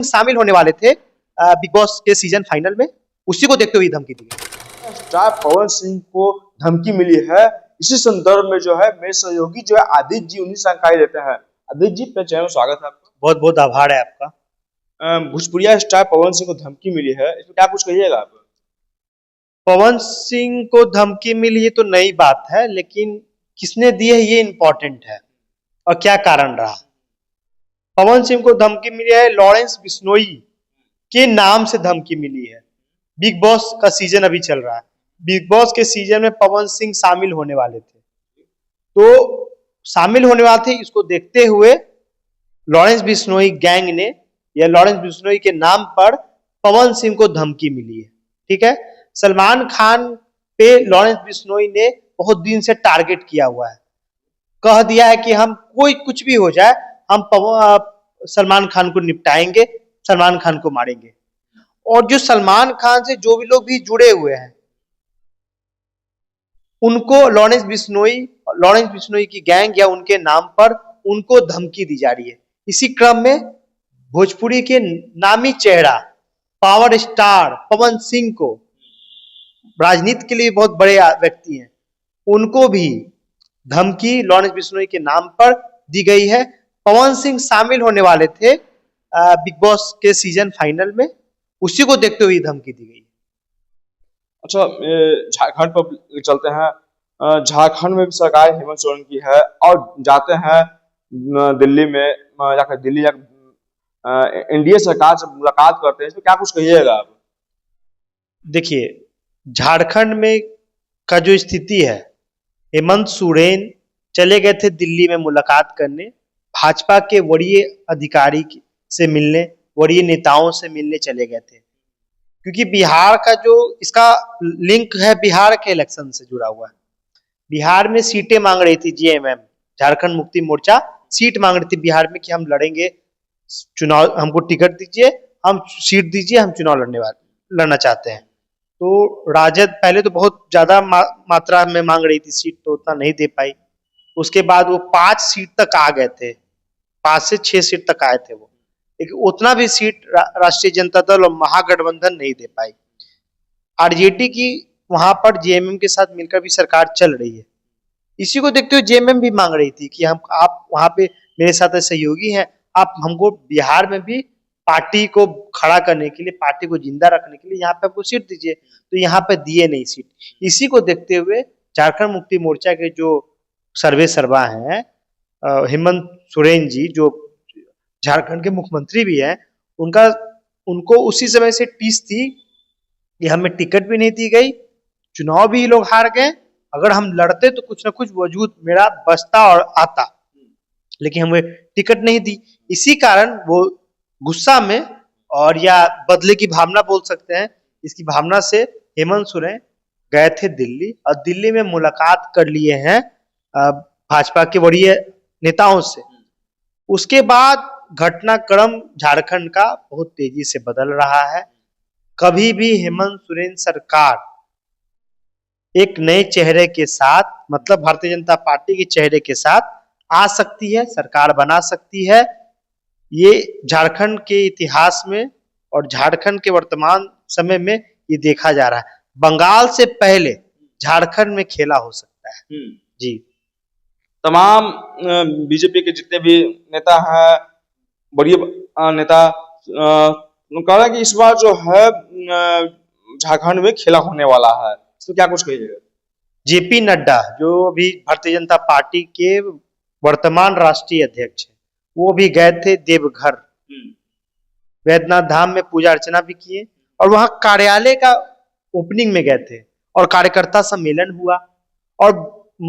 शामिल होने वाले थे बिग बॉस के सीजन फाइनल में, उसी को देखते हुए धमकी दी गई। स्टार पवन सिंह को धमकी मिली है। इसी संदर्भ में जो है मेरे सहयोगी जो है आदित्य जी उन्हीं जानकारी देते हैं। आदित्य जी अपने चैनल में स्वागत है आपका। बहुत बहुत आभार है आपका। भोजपुरिया स्टार पवन सिंह को धमकी मिली है, इसमें क्या कुछ कहिएगा आप? पवन सिंह को धमकी मिली है तो नई बात है, लेकिन किसने दी है ये इंपॉर्टेंट है और क्या कारण रहा। पवन सिंह को धमकी मिली है, लॉरेंस बिश्नोई के नाम से धमकी मिली है। बिग बॉस का सीजन अभी चल रहा है, बिग बॉस के सीजन में पवन सिंह शामिल होने वाले थे, तो शामिल होने वाले थे, इसको देखते हुए लॉरेंस बिश्नोई गैंग ने या लॉरेंस बिश्नोई के नाम पर पवन सिंह को धमकी मिली है। ठीक है, सलमान खान पे लॉरेंस बिश्नोई ने बहुत दिन से टारगेट किया हुआ है, कह दिया है कि हम कोई कुछ भी हो जाए हम सलमान खान को निपटाएंगे, सलमान खान को मारेंगे। और जो सलमान खान से जो भी लोग भी जुड़े हुए हैं उनको लॉरेंस बिश्नोई की गैंग या उनके नाम पर उनको धमकी दी जा रही है। इसी क्रम में भोजपुरी के नामी चेहरा पावर स्टार पवन सिंह को, राजनीति के लिए बहुत बड़े व्यक्ति हैं, उनको भी धमकी लॉरेंस बिश्नोई के नाम पर दी गई है। पवन सिंह शामिल होने वाले थे बिग बॉस के सीजन फाइनल में, उसी को देखते हुए धमकी दी गई। अच्छा, झारखंड पर चलते हैं। झारखंड में भी सरकार हेमंत सोरेन की है और जाते हैं दिल्ली में, जाकर दिल्ली एनडीए सरकार से मुलाकात करते हैं, इसमें क्या कुछ कहिएगा आप? देखिए, झारखंड में का जो स्थिति है, हेमंत सोरेन चले गए थे दिल्ली में मुलाकात करने, भाजपा के वरीय अधिकारी से मिलने, वरीय नेताओं से मिलने चले गए थे, क्योंकि बिहार का जो इसका लिंक है बिहार के इलेक्शन से जुड़ा हुआ है। बिहार में सीटें मांग रही थी जेएमएम, झारखंड मुक्ति मोर्चा सीट मांग रही थी बिहार में कि हम लड़ेंगे चुनाव, हमको टिकट दीजिए, हम सीट दीजिए, हम चुनाव लड़ना चाहते हैं। तो राजद पहले तो बहुत ज्यादा मात्रा में मांग रही थी सीट, तो उतना नहीं दे पाई। उसके बाद वो 5 सीट तक आ गए थे, 5 से 6 सीट तक आए थे वो, लेकिन उतना भी सीट राष्ट्रीय जनता दल और महागठबंधन नहीं दे पाई। आरजेडी की वहां पर जेएमएम के साथ मिलकर भी सरकार चल रही है। इसी को देखते हुए जेएमएम भी मांग रही थी कि आप वहां पे मेरे साथ सहयोगी हैं, आप हमको बिहार में भी पार्टी को खड़ा करने के लिए, पार्टी को जिंदा रखने के लिए यहाँ पे आपको सीट दीजिए, तो यहाँ पे दिए नहीं सीट। इसी को देखते हुए झारखंड मुक्ति मोर्चा के जो सर्वे सर्वा हैं, हेमंत सोरेन जी जो झारखंड के मुख्यमंत्री भी हैं, उनको उसी समय से टीस थी कि हमें टिकट भी नहीं दी गई, चुनाव भी ये लोग हार गए, अगर हम लड़ते तो कुछ ना कुछ वजूद मेरा बचता और आता, लेकिन हमें टिकट नहीं दी। इसी कारण वो गुस्सा में, और या बदले की भावना बोल सकते हैं, इसकी भावना से हेमंत सोरेन गए थे दिल्ली और दिल्ली में मुलाकात कर लिए हैं भाजपा के वरीय नेताओं से। उसके बाद घटनाक्रम झारखंड का बहुत तेजी से बदल रहा है। कभी भी हेमंत सोरेन सरकार एक नए चेहरे के साथ, मतलब भारतीय जनता पार्टी के चेहरे के साथ आ सकती है, सरकार बना सकती है। ये झारखंड के इतिहास में और झारखंड के वर्तमान समय में ये देखा जा रहा है। बंगाल से पहले झारखंड में खेला हो सकता है। जी, तमाम बीजेपी के जितने भी नेता हैं, बड़ी नेता कह रहा है कि इस बार जो है झारखंड में खेला होने वाला है, तो क्या कुछ कहिएगा? जेपी नड्डा जो अभी भारतीय जनता पार्टी के वर्तमान राष्ट्रीय अध्यक्ष है, वो भी गए थे देवघर, वैद्यनाथ धाम में पूजा अर्चना भी किए और वहां कार्यालय का ओपनिंग में गए थे और कार्यकर्ता सम्मेलन हुआ और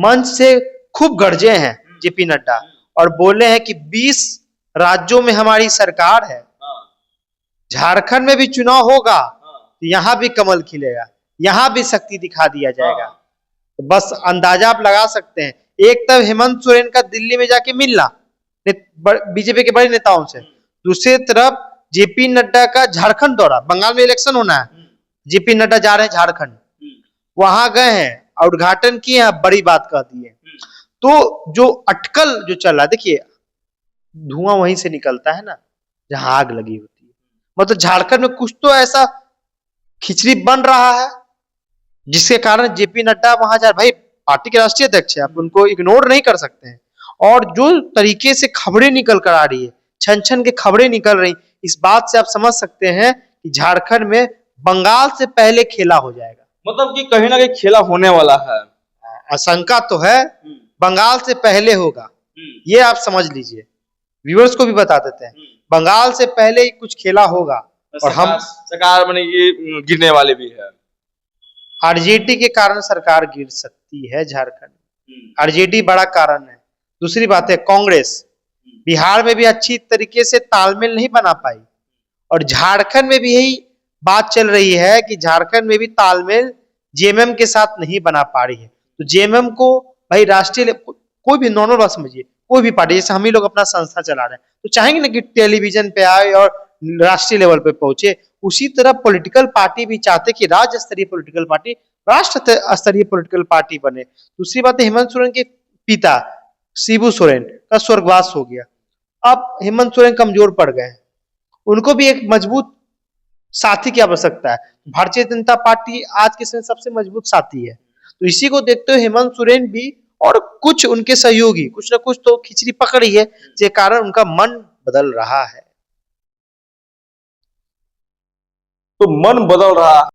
मंच से खूब गरजे हैं जेपी नड्डा और बोले हैं कि 20 राज्यों में हमारी सरकार है, झारखंड में भी चुनाव होगा तो यहाँ भी कमल खिलेगा, यहाँ भी शक्ति दिखा दिया जाएगा। तो बस अंदाजा आप लगा सकते हैं, एक तरफ हेमंत सोरेन का दिल्ली में जाके मिलना बीजेपी के बड़े नेताओं से, दूसरी तरफ जेपी नड्डा का झारखंड दौरा, बंगाल में इलेक्शन होना है, जेपी नड्डा जा रहे हैं झारखंड, वहां गए हैं और उद्घाटन किए हैं, बड़ी बात कह दी है। तो जो अटकल जो चल रहा है, देखिए धुआं वहीं से निकलता है ना जहां आग लगी होती है, मतलब झारखंड में कुछ तो ऐसा खिचड़ी बन रहा है जिसके कारण जेपी नड्डा वहां जा, भाई पार्टी के राष्ट्रीय अध्यक्ष है, आप उनको इग्नोर नहीं कर सकते हैं। और जो तरीके से खबरें निकल कर आ रही है, छन छन के खबरें निकल रही, इस बात से आप समझ सकते हैं कि झारखंड में बंगाल से पहले खेला हो जाएगा। मतलब कि कहीं ना कहीं खेला होने वाला है। आशंका तो है बंगाल से पहले होगा, ये आप समझ लीजिए, व्यूअर्स को भी बता देते हैं, बंगाल से पहले ही कुछ खेला होगा। और हम सरकार बने की गिरने वाले भी है। आरजेडी के कारण सरकार गिर सकती है झारखंड में, आरजेडी बड़ा कारण है। दूसरी बात है कांग्रेस बिहार में भी अच्छी तरीके से तालमेल नहीं बना पाई, और झारखंड में भी यही बात चल रही है कि झारखंड में भी तालमेल जेएमएम के साथ नहीं बना पा रही है। तो जेएमएम को भाई राष्ट्रीय कोई भी नॉर्मल बात समझिए, कोई भी पार्टी, जैसे हम ही लोग अपना संस्था चला रहे हैं तो चाहेंगे ना कि टेलीविजन पे आए और राष्ट्रीय लेवल पे पहुंचे। उसी तरह पॉलिटिकल पार्टी भी चाहते कि राज्य स्तरीय पॉलिटिकल पार्टी राष्ट्र स्तरीय पॉलिटिकल पार्टी बने। दूसरी बात है हेमंत सोरेन के पिता शिबू सोरेन का स्वर्गवास हो गया, अब हेमंत सोरेन कमजोर पड़ गए हैं, उनको भी एक मजबूत साथी की आवश्यकता है। भारतीय जनता पार्टी आज के समय सबसे मजबूत साथी है, तो इसी को देखते हुए हेमंत सोरेन भी और कुछ उनके सहयोगी कुछ ना कुछ तो खिचड़ी पकड़ी है, जिसके कारण उनका मन बदल रहा है। तो मन बदल रहा है।